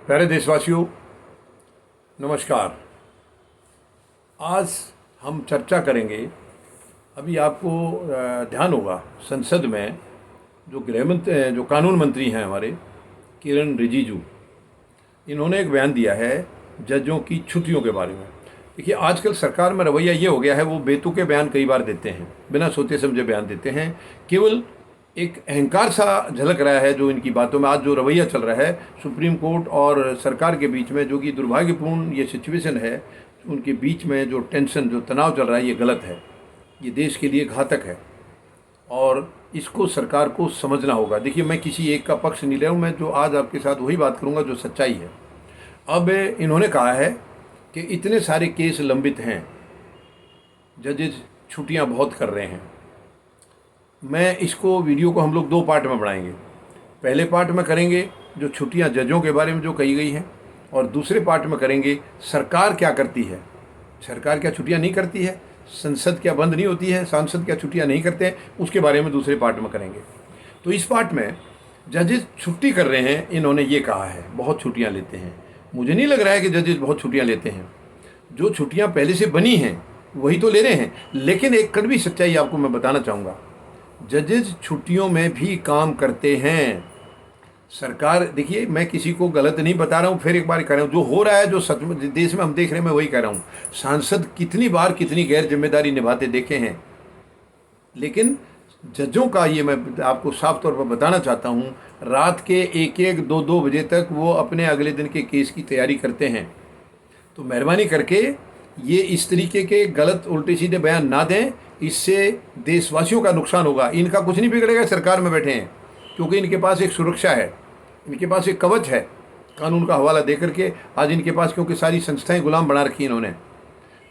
प्यारे देशवासियों, नमस्कार। आज हम चर्चा करेंगे। अभी आपको ध्यान होगा, संसद में जो कानून मंत्री हैं हमारे किरण रिजिजू, इन्होंने एक बयान दिया है जजों की छुट्टियों के बारे में। देखिए, आजकल सरकार में रवैया ये हो गया है, वो बेतुके बयान कई बार देते हैं, बिना सोचे समझे बयान देते हैं। केवल एक अहंकार सा झलक रहा है जो इनकी बातों में। आज जो रवैया चल रहा है सुप्रीम कोर्ट और सरकार के बीच में, जो कि दुर्भाग्यपूर्ण ये सिचुएशन है, उनके बीच में जो टेंशन, जो तनाव चल रहा है, ये गलत है, ये देश के लिए घातक है और इसको सरकार को समझना होगा। देखिए, मैं किसी एक का पक्ष नहीं ले रहा हूँ, मैं जो आज आपके साथ वही बात करूँगा जो सच्चाई है। अब इन्होंने कहा है कि इतने सारे केस लंबित हैं, जजेज छुट्टियाँ बहुत कर रहे हैं। मैं इसको वीडियो को हम लोग दो पार्ट में बढ़ाएंगे। पहले पार्ट में करेंगे जो छुट्टियां जजों के बारे में जो कही गई हैं, और दूसरे पार्ट में करेंगे सरकार क्या करती है। सरकार क्या छुट्टियां नहीं करती है, संसद क्या बंद नहीं होती है, सांसद क्या छुट्टियां नहीं करते हैं, उसके बारे में दूसरे पार्ट में करेंगे। तो इस पार्ट में जजेस छुट्टी कर रहे हैं, इन्होंने ये कहा है बहुत छुट्टियाँ लेते हैं। मुझे नहीं लग रहा है कि जजेस बहुत छुट्टियाँ लेते हैं। जो छुट्टियाँ पहले से बनी हैं वही तो ले रहे हैं। लेकिन एक कड़वी सच्चाई आपको मैं बताना चाहूँगा, जजेज छुट्टियों में भी काम करते हैं। सरकार, देखिए, मैं किसी को गलत नहीं बता रहा हूँ, फिर एक बार कह रहा हूँ, जो हो रहा है, जो सच में देश में हम देख रहे हैं, मैं वही कह रहा हूँ। सांसद कितनी बार कितनी गैर जिम्मेदारी निभाते देखे हैं, लेकिन जजों का ये मैं आपको साफ तौर पर बताना चाहता हूँ, रात के 1-1, 2-2 बजे तक वो अपने अगले दिन के केस की तैयारी करते हैं। तो मेहरबानी करके ये इस तरीके के गलत उल्टे सीधे बयान ना दें, इससे देशवासियों का नुकसान होगा। इनका कुछ नहीं बिगड़ेगा, सरकार में बैठे हैं, क्योंकि इनके पास एक सुरक्षा है, इनके पास एक कवच है कानून का हवाला दे करके। आज इनके पास, क्योंकि सारी संस्थाएं गुलाम बना रखी इन्होंने,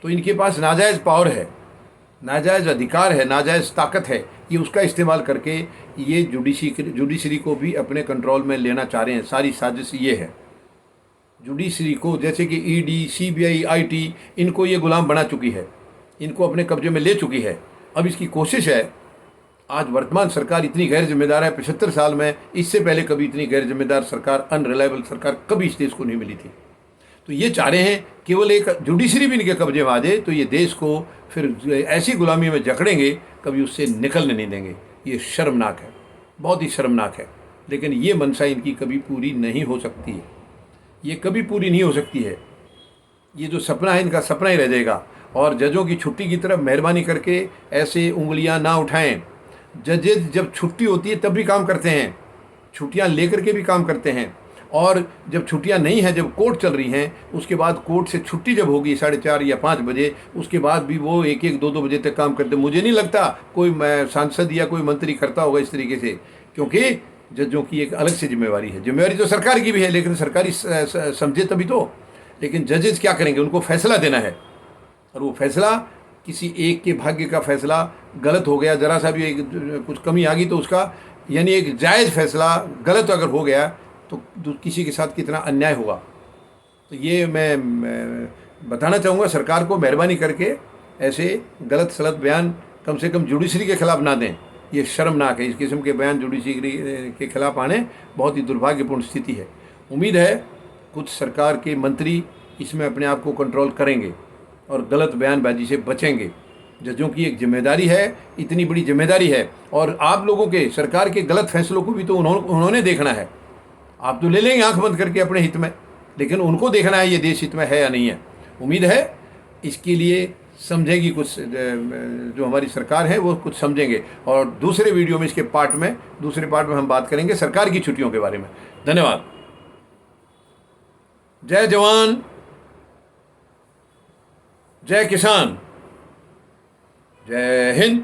तो इनके पास नाजायज़ पावर है, नाजायज़ अधिकार है, नाजायज़ ताकत है। ये उसका इस्तेमाल करके ये जुडिशरी को भी अपने कंट्रोल में लेना चाह रहे हैं। सारी साजिश ये है, जुडिशरी को, जैसे कि ईडी, सीबीआई, आईटी, इनको ये गुलाम बना चुकी है, इनको अपने कब्जे में ले चुकी है। अब इसकी कोशिश है, आज वर्तमान सरकार इतनी गैर जिम्मेदार है, 75 साल में इससे पहले कभी इतनी गैर जिम्मेदार सरकार, अनरिलायबल सरकार कभी इस देश को नहीं मिली थी। तो ये चाह रहे हैं केवल एक जुडिशरी भी इनके कब्जे में आ जाए तो ये देश को फिर ऐसी गुलामी में जकड़ेंगे, कभी उससे निकलने नहीं देंगे। ये शर्मनाक है, बहुत ही शर्मनाक है। लेकिन ये मंशा इनकी कभी पूरी नहीं हो सकती है, ये कभी पूरी नहीं हो सकती है। ये जो सपना है, इनका सपना ही रह जाएगा। और जजों की छुट्टी की तरफ मेहरबानी करके ऐसे उंगलियां ना उठाएं। जजेज जब छुट्टी होती है तब भी काम करते हैं, छुट्टियां लेकर के भी काम करते हैं। और जब छुट्टियां नहीं हैं, जब कोर्ट चल रही हैं, उसके बाद कोर्ट से छुट्टी जब होगी 4:30 या 5 बजे, उसके बाद भी वो 1-1, 2-2 बजे तक काम करते। मुझे नहीं लगता कोई सांसद या कोई मंत्री करता होगा इस तरीके से, क्योंकि जजों की एक अलग से जिम्मेवारी है। जिम्मेवारी तो सरकार की भी है, लेकिन सरकारी समझे तभी तो। लेकिन जजेस क्या करेंगे, उनको फैसला देना है, और वो फैसला किसी एक के भाग्य का फैसला गलत हो गया, ज़रा सा भी कुछ कमी आ गई तो उसका, यानी एक जायज़ फैसला गलत अगर हो गया तो किसी के साथ कितना अन्याय होगा। तो ये मैं बताना चाहूँगा सरकार को, मेहरबानी करके ऐसे गलत सलत बयान कम से कम जुडिशरी के खिलाफ ना दें। ये शर्मनाक है, इस किस्म के बयान जुडिशरी के खिलाफ आने बहुत ही दुर्भाग्यपूर्ण स्थिति है। उम्मीद है कुछ सरकार के मंत्री इसमें अपने आप को कंट्रोल करेंगे और गलत बयानबाजी से बचेंगे। जजों की एक जिम्मेदारी है, इतनी बड़ी जिम्मेदारी है, और आप लोगों के, सरकार के गलत फैसलों को भी तो उन्होंने देखना है। आप तो ले लेंगे आंख बंद करके अपने हित में, लेकिन उनको देखना है ये देश हित में है या नहीं है। उम्मीद है इसके लिए समझेगी कुछ, जो हमारी सरकार है वो कुछ समझेंगे। और दूसरे वीडियो में, इसके दूसरे पार्ट में हम बात करेंगे सरकार की छुट्टियों के बारे में। धन्यवाद। जय जवान, जय किसान, जय हिंद।